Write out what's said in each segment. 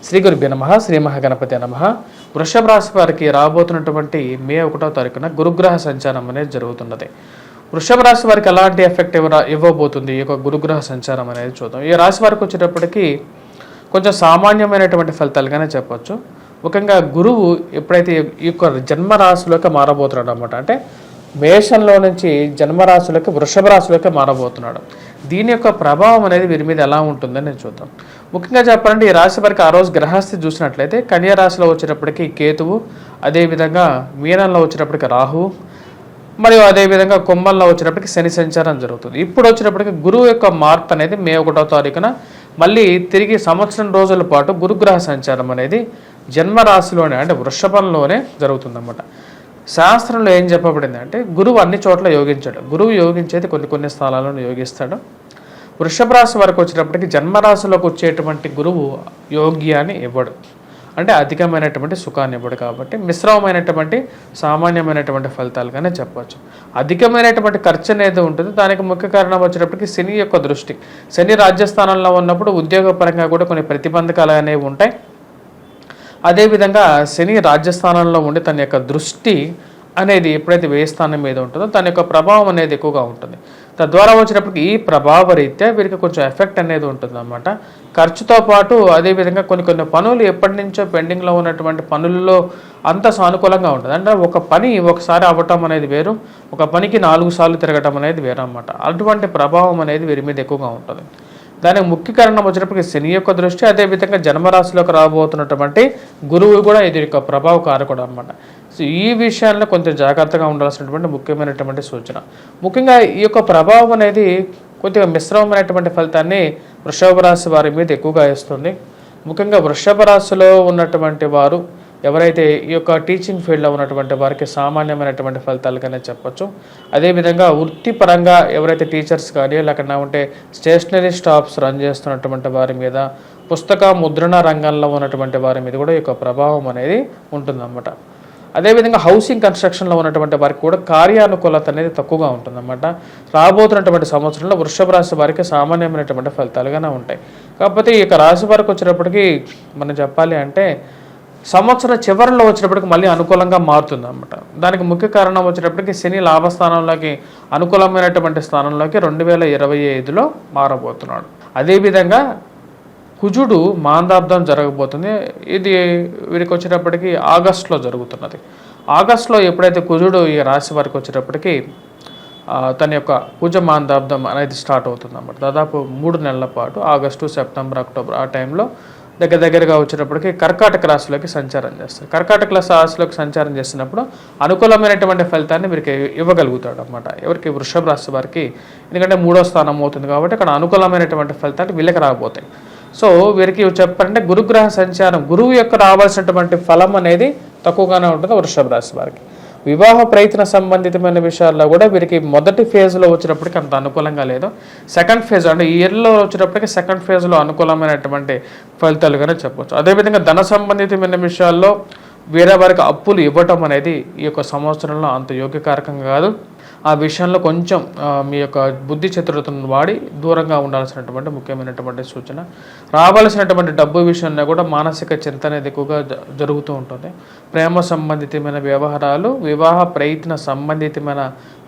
శ్రీ గురుభ్యో నమః. శ్రీ మహాగణపతి నమః. వృషభ రాశి వారికి రాబోతున్నటువంటి మే 1వ తారీఖున గురుగ్రహ సంచారం అనేది జరుగుతున్నది. వృషభ రాశి వారికి ఎలాంటి ఎఫెక్ట్ ఇవ్వబోతుంది ఈ యొక్క గురుగ్రహ సంచారం అనేది చూద్దాం. ఈ రాశి వారికి వచ్చేటప్పటికి కొంచెం సామాన్యమైనటువంటి ఫలితాలుగానే చెప్పొచ్చు. ముఖ్యంగా గురువు ఎప్పుడైతే ఈ యొక్క జన్మరాశిలోకి మారబోతున్నాడు అనమాట, అంటే మేషంలో నుంచి జన్మరాశిలోకి వృషభ రాశిలోకి మారబోతున్నాడు. దీని యొక్క ప్రభావం అనేది వీరి మీద ఎలా ఉంటుందని నేను చూద్దాం. ముఖ్యంగా చెప్పాలంటే ఈ రాశి వారికి ఆ రోజు గ్రహస్థితి చూసినట్లయితే కన్యా రాశిలో వచ్చేటప్పటికి కేతువు, అదేవిధంగా మీనంలో వచ్చేటప్పటికి రాహువు, మరియు అదేవిధంగా కుంభంలో వచ్చేటప్పటికి శని సంచారం జరుగుతుంది. ఇప్పుడు వచ్చేటప్పటికి గురువు యొక్క మార్పు అనేది మే 1వ తారీఖున మళ్ళీ తిరిగి సంవత్సరం రోజుల పాటు గురుగ్రహ సంచారం అనేది జన్మరాశిలోనే అంటే వృషభంలోనే జరుగుతుందన్నమాట. శాస్త్రంలో ఏం చెప్పబడింది అంటే గురువు అన్ని చోట్ల యోగించాడు. గురువు యోగించేది కొన్ని స్థలాలను యోగిస్తాడు. వృషభ రాశి వరకు వచ్చేటప్పటికి జన్మరాశిలోకి వచ్చేటువంటి గురువు యోగ్యాన్ని ఇవ్వడు, అంటే అధికమైనటువంటి సుఖాన్ని ఇవ్వడు. కాబట్టి మిశ్రమమైనటువంటి సామాన్యమైనటువంటి ఫలితాలుగానే చెప్పవచ్చు. అధికమైనటువంటి ఖర్చు అనేది ఉంటుంది. దానికి ముఖ్య కారణం వచ్చేటప్పటికి శని యొక్క దృష్టి. శని రాజ్యస్థానంలో ఉన్నప్పుడు ఉద్యోగపరంగా కూడా కొన్ని ప్రతిబంధకాలు అనేవి ఉంటాయి. అదేవిధంగా శని రాజ్యస్థానంలో ఉండి తన యొక్క దృష్టి అనేది ఎప్పుడైతే వ్యయస్థానం మీద ఉంటుందో దాని యొక్క ప్రభావం అనేది ఎక్కువగా ఉంటుంది. తద్వారా వచ్చినప్పటికీ ఈ ప్రభావ రీత్యా వీరికి కొంచెం ఎఫెక్ట్ అనేది ఉంటుంది అన్నమాట. ఖర్చుతో పాటు అదేవిధంగా కొన్ని పనులు ఎప్పటి నుంచో పెండింగ్లో ఉన్నటువంటి పనుల్లో అంత సానుకూలంగా ఉంటుంది. అంటే ఒక పని ఒకసారి అవ్వటం అనేది వేరు, ఒక పనికి 4 సార్లు తిరగటం అనేది వేరు అన్నమాట. అటువంటి ప్రభావం అనేది వీరి మీద ఎక్కువగా ఉంటుంది. దానికి ముఖ్య కారణం వచ్చినప్పటికీ శని యొక్క దృష్టి, అదేవిధంగా జన్మరాశిలోకి రాబోతున్నటువంటి గురువు కూడా ఇది యొక్క ప్రభావ కారకుడు అనమాట. సో ఈ విషయాల్లో కొంచెం జాగ్రత్తగా ఉండాల్సినటువంటి ముఖ్యమైనటువంటి సూచన. ముఖ్యంగా ఈ యొక్క ప్రభావం అనేది కొద్దిగా మిశ్రమమైనటువంటి ఫలితాన్ని వృషభ రాశి వారి మీద ఎక్కువగా ఇస్తుంది. ముఖ్యంగా వృషభ రాశిలో ఉన్నటువంటి వారు ఎవరైతే ఈ యొక్క టీచింగ్ ఫీల్డ్లో ఉన్నటువంటి వారికి సామాన్యమైనటువంటి ఫలితాలుగానే చెప్పొచ్చు. అదేవిధంగా వృత్తిపరంగా ఎవరైతే టీచర్స్ కానీ లేకుండా ఉంటే స్టేషనరీ స్టాప్స్ రన్ చేస్తున్నటువంటి వారి మీద, పుస్తక ముద్రణ రంగంలో ఉన్నటువంటి వారి మీద కూడా ఈ యొక్క ప్రభావం అనేది ఉంటుందన్నమాట. అదేవిధంగా హౌసింగ్ కన్స్ట్రక్షన్లో ఉన్నటువంటి వారికి కూడా కార్యానుకూలత అనేది తక్కువగా ఉంటుందన్నమాట. రాబోతున్నటువంటి సంవత్సరంలో వృషభ రాశి వారికి సామాన్యమైనటువంటి ఫలితాలుగానే ఉంటాయి. కాకపోతే ఈ యొక్క రాశి వారికి వచ్చేటప్పటికి మనం చెప్పాలి అంటే సంవత్సరం చివరిలో వచ్చినప్పటికి మళ్ళీ అనుకూలంగా మారుతుంది అన్నమాట. దానికి ముఖ్య కారణం వచ్చేటప్పటికి శని లాభస్థానంలోకి అనుకూలమైనటువంటి స్థానంలోకి 2025లో మారబోతున్నాడు. అదేవిధంగా కుజుడు మాందాబ్దం జరగబోతుంది. ఇది వీరికి వచ్చేటప్పటికి ఆగస్టులో జరుగుతున్నది. ఆగస్టులో ఎప్పుడైతే కుజుడు ఈ రాశి వారికి వచ్చేటప్పటికి తన యొక్క కుజ మాందాబ్దం అనేది స్టార్ట్ అవుతుంది అన్నమాట. దాదాపు 3 నెలల పాటు ఆగస్టు, సెప్టెంబర్, అక్టోబర్ ఆ టైంలో దగ్గరగా వచ్చేటప్పటికి కర్కాటక రాశిలోకి సంచారం చేస్తారు. కర్కాటక రాశిలోకి సంచారం చేసినప్పుడు అనుకూలమైనటువంటి ఫలితాన్ని వీరికి ఇవ్వగలుగుతాడు అన్నమాట. ఎవరికి? వృషభ రాశి వారికి. ఎందుకంటే 3వ స్థానం అవుతుంది కాబట్టి అక్కడ అనుకూలమైనటువంటి ఫలితాలు వీళ్ళకి రాబోతాయి. సో వీరికి చెప్పాలంటే గురుగ్రహ సంచారం, గురువు యొక్క రావాల్సినటువంటి ఫలం అనేది తక్కువగానే ఉంటుంది వృషభ రాశి వారికి. వివాహ ప్రయత్న సంబంధితమైన విషయాల్లో కూడా వీరికి మొదటి ఫేజ్లో వచ్చినప్పటికీ అంత అనుకూలంగా లేదు. సెకండ్ ఫేజ్ అంటే ఈ ఇయర్లో వచ్చేటప్పటికి సెకండ్ ఫేజ్లో అనుకూలమైనటువంటి ఫలితాలుగానే చెప్పవచ్చు. అదేవిధంగా ధన సంబంధితమైన విషయాల్లో వేరే వారికి అప్పులు ఇవ్వటం అనేది ఈ యొక్క సంవత్సరంలో అంత యోగ్యకారకంగా కాదు. ఆ విషయంలో కొంచెం మీ యొక్క బుద్ధి చతురతను వాడి దూరంగా ఉండాల్సినటువంటి ముఖ్యమైనటువంటి సూచన. రావాల్సినటువంటి డబ్బు విషయంలో కూడా మానసిక చింత అనేది ఎక్కువగా జరుగుతూ ఉంటుంది. ప్రేమ సంబంధితమైన వ్యవహారాలు, వివాహ ప్రయత్న సంబంధితమైన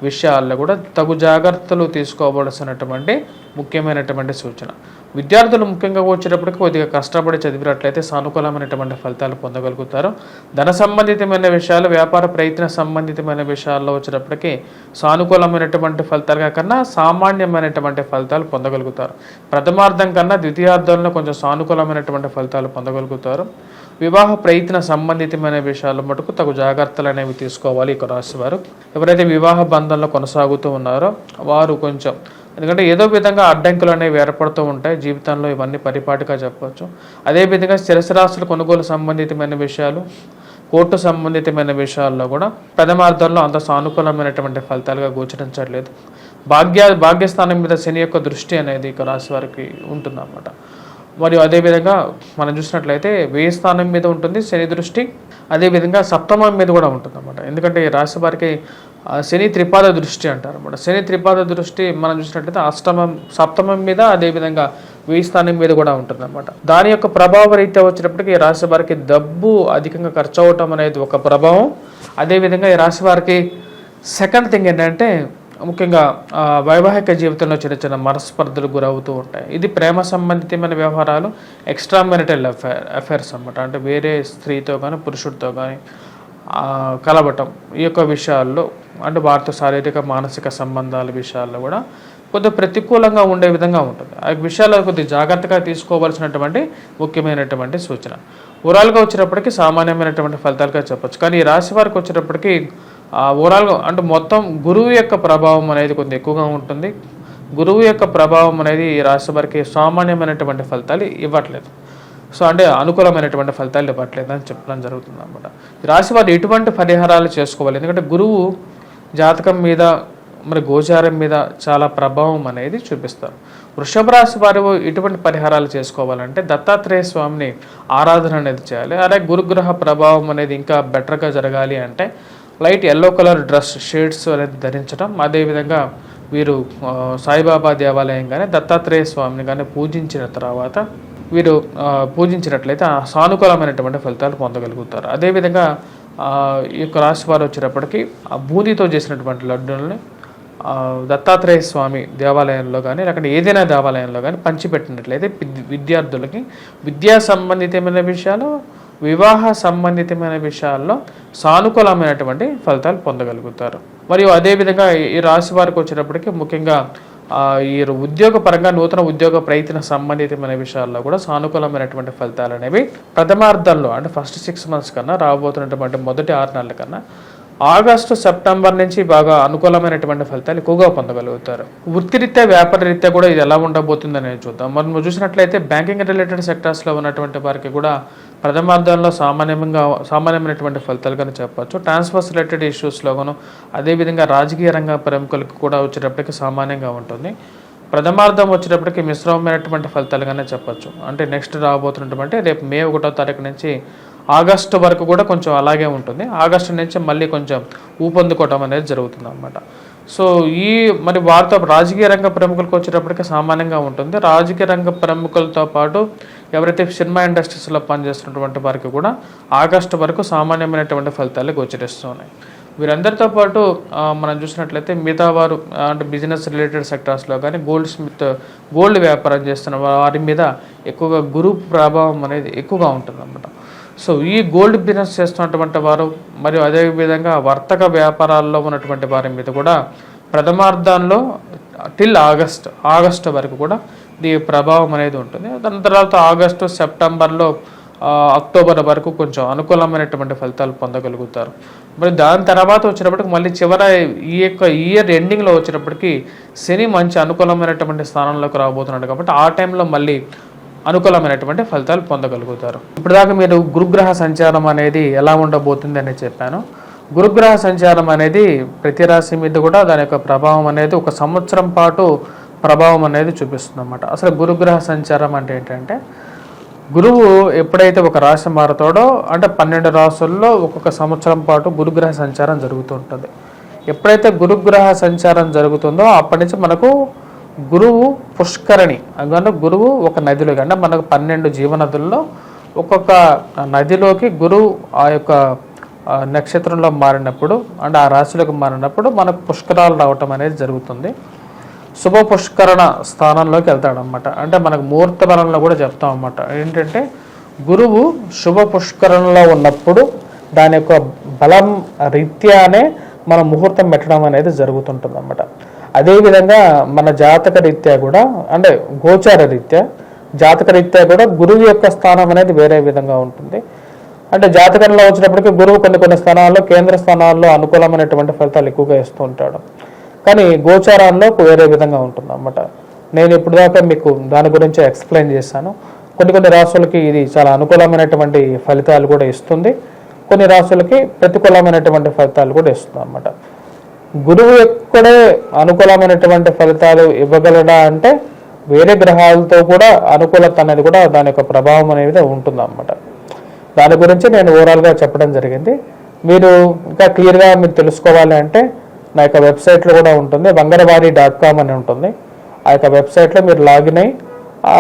విషయాల్లో కూడా తగు జాగ్రత్తలు తీసుకోవలసినటువంటి ముఖ్యమైనటువంటి సూచన. విద్యార్థులు ముఖ్యంగా వచ్చేటప్పటికి కొద్దిగా కష్టపడి చదివినట్లయితే సానుకూలమైనటువంటి ఫలితాలు పొందగలుగుతారు. ధన సంబంధితమైన విషయాలు, వ్యాపార ప్రయత్న సంబంధితమైన విషయాల్లో వచ్చేటప్పటికి సానుకూలమైనటువంటి ఫలితాలుగా కన్నా సామాన్యమైనటువంటి ఫలితాలు పొందగలుగుతారు. ప్రథమార్థం కన్నా ద్వితీయార్థంలో కొంచెం సానుకూలమైనటువంటి ఫలితాలు పొందగలుగుతారు. వివాహ ప్రయత్న సంబంధితమైన విషయాల మటుకు తగు జాగ్రత్తలు అనేవి తీసుకోవాలి ఈ రాశి వారు. ఎవరైతే వివాహ బంధంలో కొనసాగుతూ ఉన్నారో వారు కొంచెం, ఎందుకంటే ఏదో విధంగా అడ్డంకులు అనేవి ఏర్పడుతూ ఉంటాయి జీవితంలో, ఇవన్నీ పరిపాటిగా చెప్పవచ్చు. అదేవిధంగా స్థిరస్థిరాస్తుల కొనుగోలు సంబంధితమైన విషయాలు, కోర్టు సంబంధితమైన విషయాల్లో కూడా ప్రథమార్థంలో అంత సానుకూలమైనటువంటి ఫలితాలుగా గోచరించట్లేదు. భాగ్యస్థానం మీద శని యొక్క దృష్టి అనేది ఇక రాశి వారికి ఉంటుందన్నమాట. మరియు అదేవిధంగా మనం చూసినట్లయితే వ్యయ స్థానం మీద ఉంటుంది శని దృష్టి, అదేవిధంగా సప్తమం మీద కూడా ఉంటుంది అన్నమాట. ఎందుకంటే ఈ రాశి వారికి శని త్రిపాద దృష్టి అంటారు అన్నమాట. శని త్రిపాద దృష్టి మనం చూసినట్లయితే సప్తమం మీద, అదేవిధంగా వెయ్యి స్థానం మీద కూడా ఉంటుంది అనమాట. దాని యొక్క ప్రభావ రీత్యా వచ్చినప్పటికీ ఈ రాశి వారికి డబ్బు అధికంగా ఖర్చు అవటం అనేది ఒక ప్రభావం. అదేవిధంగా ఈ రాశి వారికి సెకండ్ థింగ్ ఏంటంటే ముఖ్యంగా వైవాహిక జీవితంలో చిన్న చిన్న మనస్పర్ధలు గురవుతూ ఉంటాయి. ఇది ప్రేమ సంబంధితమైన వ్యవహారాలు, ఎక్స్ట్రా మ్యారిటల్ అఫైర్స్ అనమాట. అంటే వేరే స్త్రీతో కానీ పురుషుడితో కానీ కలవటం, ఈ యొక్క విషయాల్లో అంటే వారితో శారీరక మానసిక సంబంధాల విషయాల్లో కూడా కొద్దిగా ప్రతికూలంగా ఉండే విధంగా ఉంటుంది. ఆ విషయాల్లో కొద్దిగా జాగ్రత్తగా తీసుకోవాల్సినటువంటి ముఖ్యమైనటువంటి సూచన. ఓవరాల్గా వచ్చినప్పటికీ సామాన్యమైనటువంటి ఫలితాలుగా చెప్పచ్చు. కానీ ఈ రాశి వారికి వచ్చేటప్పటికీ ఓవరాల్గా అంటే మొత్తం గురువు యొక్క ప్రభావం అనేది కొంచెం ఎక్కువగా ఉంటుంది. గురువు యొక్క ప్రభావం అనేది ఈ రాశి వారికి సామాన్యమైనటువంటి ఫలితాలు ఇవ్వట్లేదు. సో అంటే అనుకూలమైనటువంటి ఫలితాలు ఇవ్వట్లేదు అని చెప్పడం జరుగుతుంది అనమాట. ఈ రాశి వారు ఎటువంటి పరిహారాలు చేసుకోవాలి? ఎందుకంటే గురువు జాతకం మీద మరి గోచారం మీద చాలా ప్రభావం అనేది చూపిస్తారు. వృషభ రాశి వారు ఇటువంటి పరిహారాలు చేసుకోవాలంటే దత్తాత్రేయ స్వామిని ఆరాధన అనేది చేయాలి. అలాగే గురుగ్రహ ప్రభావం అనేది ఇంకా బెటర్గా జరగాలి అంటే light yellow colour dress shades అనేది ధరించడం. అదేవిధంగా వీరు సాయిబాబా దేవాలయం కానీ దత్తాత్రేయ స్వామిని కానీ పూజించిన తర్వాత వీరు పూజించినట్లయితే సానుకూలమైనటువంటి ఫలితాలు పొందగలుగుతారు. అదేవిధంగా ఈ యొక్క రాశి వారు వచ్చేటప్పటికి బూందీతో చేసినటువంటి లడ్డూలని దత్తాత్రేయ స్వామి దేవాలయంలో కానీ లేకపోతే ఏదైనా దేవాలయంలో కానీ పంచిపెట్టినట్లయితే విద్యార్థులకి విద్యా సంబంధితమైన విషయాలు, వివాహ సంబంధితమైన విషయాల్లో సానుకూలమైనటువంటి ఫలితాలు పొందగలుగుతారు. మరియు అదేవిధంగా ఈ రాశి వారికి వచ్చేటప్పటికి ముఖ్యంగా ఈ ఉద్యోగ పరంగా నూతన ఉద్యోగ ప్రయత్న సంబంధితమైన విషయాల్లో కూడా సానుకూలమైనటువంటి ఫలితాలు అనేవి ప్రథమార్థంలో అంటే ఫస్ట్ 6 months కన్నా రాబోతున్నటువంటి మొదటి 6 నెలల కన్నా ఆగస్టు సెప్టెంబర్ నుంచి బాగా అనుకూలమైనటువంటి ఫలితాలు ఎక్కువగా పొందగలుగుతారు. వృత్తిరీత్యా వ్యాపార రీత్యా కూడా ఇది ఎలా ఉండబోతుంది అనేది చూద్దాం. మనం చూసినట్లయితే బ్యాంకింగ్ రిలేటెడ్ సెక్టర్స్లో ఉన్నటువంటి వారికి కూడా ప్రథమార్థంలో సామాన్యమైనటువంటి ఫలితాలు కానీ చెప్పచ్చు. ట్రాన్స్ఫర్స్ రిలేటెడ్ ఇష్యూస్లోగాను అదేవిధంగా రాజకీయ రంగ ప్రముఖులకు కూడా వచ్చేటప్పటికి సామాన్యంగా ఉంటుంది. ప్రథమార్థం వచ్చేటప్పటికి మిశ్రమమైనటువంటి ఫలితాలుగానే చెప్పచ్చు. అంటే నెక్స్ట్ రాబోతున్నటువంటి రేపు మే 1వ తారీఖు నుంచి ఆగస్టు వరకు కూడా కొంచెం అలాగే ఉంటుంది. ఆగస్టు నుంచి మళ్ళీ కొంచెం ఊపందుకోవటం అనేది జరుగుతుంది అన్నమాట. సో మరి వారితో రాజకీయ రంగ ప్రముఖులకు వచ్చేటప్పటికి సామాన్యంగా ఉంటుంది. రాజకీయ రంగ ప్రముఖులతో పాటు ఎవరైతే సినిమా ఇండస్ట్రీస్లో పనిచేస్తున్నటువంటి వారికి కూడా ఆగస్టు వరకు సామాన్యమైనటువంటి ఫలితాలు గోచరిస్తున్నాయి. వీరందరితో పాటు మనం చూసినట్లయితే మిగతా వారు అంటే బిజినెస్ రిలేటెడ్ సెక్టార్స్లో కానీ గోల్డ్ వ్యాపారం చేస్తున్న వారి మీద ఎక్కువగా గురు ప్రభావం అనేది ఎక్కువగా ఉంటుంది అన్నమాట. సో ఈ గోల్డ్ బిజినెస్ చేస్తున్నటువంటి వారు మరియు అదేవిధంగా వర్తక వ్యాపారాల్లో ఉన్నటువంటి వారి మీద కూడా ప్రథమార్థంలో టిల్ ఆగస్టు వరకు కూడా దీని ప్రభావం అనేది ఉంటుంది. దాని తర్వాత ఆగస్టు సెప్టెంబర్లో అక్టోబర్ వరకు కొంచెం అనుకూలమైనటువంటి ఫలితాలు పొందగలుగుతారు. మరి దాని తర్వాత వచ్చినప్పటికి మళ్ళీ చివర ఈ యొక్క ఇయర్ ఎండింగ్లో వచ్చినప్పటికీ శని మంచి అనుకూలమైనటువంటి స్థానంలోకి రాబోతున్నాడు కాబట్టి ఆ టైంలో మళ్ళీ అనుకూలమైనటువంటి ఫలితాలు పొందగలుగుతారు. ఇప్పటిదాకా మీరు గురుగ్రహ సంచారం అనేది ఎలా ఉండబోతుంది అని చెప్పాను. గురుగ్రహ సంచారం అనేది ప్రతి రాశి మీద కూడా దాని యొక్క ప్రభావం అనేది 1 సంవత్సరం పాటు ప్రభావం అనేది చూపిస్తుంది అన్నమాట. అసలు గురుగ్రహ సంచారం అంటే ఏంటంటే గురువు ఎప్పుడైతే ఒక రాశి మారుతాడో అంటే 12 రాశుల్లో ఒక్కొక్క సంవత్సరం పాటు గురుగ్రహ సంచారం జరుగుతూ ఉంటుంది. ఎప్పుడైతే గురుగ్రహ సంచారం జరుగుతుందో అప్పటి నుంచి మనకు గురువు పుష్కరణి అంటే గురువు ఒక నదిలోకి అంటే మనకు 12 జీవనదుల్లో ఒక్కొక్క నదిలోకి గురువు ఆ యొక్క నక్షత్రంలో మారినప్పుడు అంటే ఆ రాశిలోకి మారినప్పుడు మనకు పుష్కరాలు రావటం అనేది జరుగుతుంది. శుభ పుష్కరణ స్థానంలోకి వెళ్తాడనమాట. అంటే మనకు ముహూర్త బలంలో కూడా చెప్తాం అన్నమాట. ఏంటంటే గురువు శుభ పుష్కరణలో ఉన్నప్పుడు దాని యొక్క బలం రీత్యానే మనం ముహూర్తం పెట్టడం అనేది జరుగుతుంటుంది అన్నమాట. అదేవిధంగా మన జాతక రీత్యా కూడా అంటే గోచార రీత్యా జాతక రీత్యా కూడా గురువు యొక్క స్థానం అనేది వేరే విధంగా ఉంటుంది. అంటే జాతకంలో వచ్చినప్పటికీ గురువు కొన్ని స్థానాల్లో కేంద్ర స్థానాల్లో అనుకూలమైనటువంటి ఫలితాలు ఎక్కువగా ఇస్తూ ఉంటాడు. కానీ గోచారాల్లో వేరే విధంగా ఉంటుంది అన్నమాట. నేను ఇప్పుడు దాకా మీకు దాని గురించి ఎక్స్ప్లెయిన్ చేశాను. కొన్ని రాశులకి ఇది చాలా అనుకూలమైనటువంటి ఫలితాలు కూడా ఇస్తుంది, కొన్ని రాశులకి ప్రతికూలమైనటువంటి ఫలితాలు కూడా ఇస్తుంది అన్నమాట. గురువు ఎక్కడే అనుకూలమైనటువంటి ఫలితాలు ఇవ్వగలడా అంటే వేరే గ్రహాలతో కూడా అనుకూలత అనేది కూడా దాని యొక్క ప్రభావం అనేది ఉంటుంది అన్నమాట. దాని గురించి నేను ఓవరాల్గా చెప్పడం జరిగింది. మీరు ఇంకా క్లియర్గా మీరు తెలుసుకోవాలి అంటే నా యొక్క వెబ్సైట్లో కూడా ఉంటుంది, వంగరవారి.com అని ఉంటుంది. ఆ యొక్క వెబ్సైట్లో మీరు లాగిన్ అయ్యి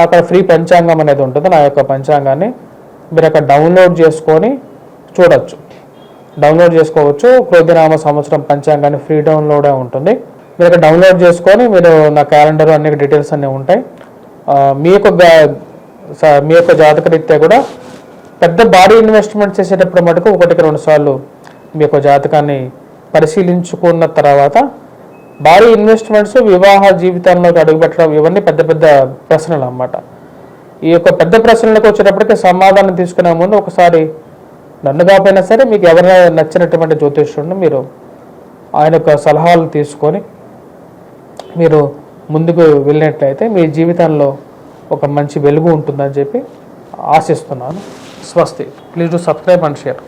అక్కడ ఫ్రీ పంచాంగం అనేది ఉంటుంది. నా యొక్క పంచాంగాన్ని మీరు అక్కడ డౌన్లోడ్ చేసుకొని చూడొచ్చు, డౌన్లోడ్ చేసుకోవచ్చు. క్రోధినామ సంవత్సరం పంచాంగాన్ని ఫ్రీ డౌన్లోడే ఉంటుంది. మీరు అక్కడ డౌన్లోడ్ చేసుకొని మీరు నా క్యాలెండర్ అన్ని డీటెయిల్స్ అన్నీ ఉంటాయి. మీ యొక్క జాతక రీత్యా కూడా పెద్ద భారీ ఇన్వెస్ట్మెంట్ చేసేటప్పుడు మటుకు 1-2 సార్లు మీ యొక్క జాతకాన్ని పరిశీలించుకున్న తర్వాత భారీ ఇన్వెస్ట్మెంట్స్ వివాహ జీవితంలోకి అడుగుపెట్టడం ఇవన్నీ పెద్ద పెద్ద ప్రశ్నలు అన్నమాట. ఈ యొక్క పెద్ద ప్రశ్నలకు వచ్చేటప్పటికి సమాధానం తీసుకునే ముందు ఒకసారి నన్ను కాకపోయినా సరే మీకు ఎవరైనా నచ్చినటువంటి జ్యోతిష్యుడిని మీరు ఆయన యొక్క సలహాలు తీసుకొని మీరు ముందుకు వెళ్ళినట్లయితే మీ జీవితంలో ఒక మంచి వెలుగు ఉంటుందని చెప్పి ఆశిస్తున్నాను. స్వస్తి. Please do subscribe and share.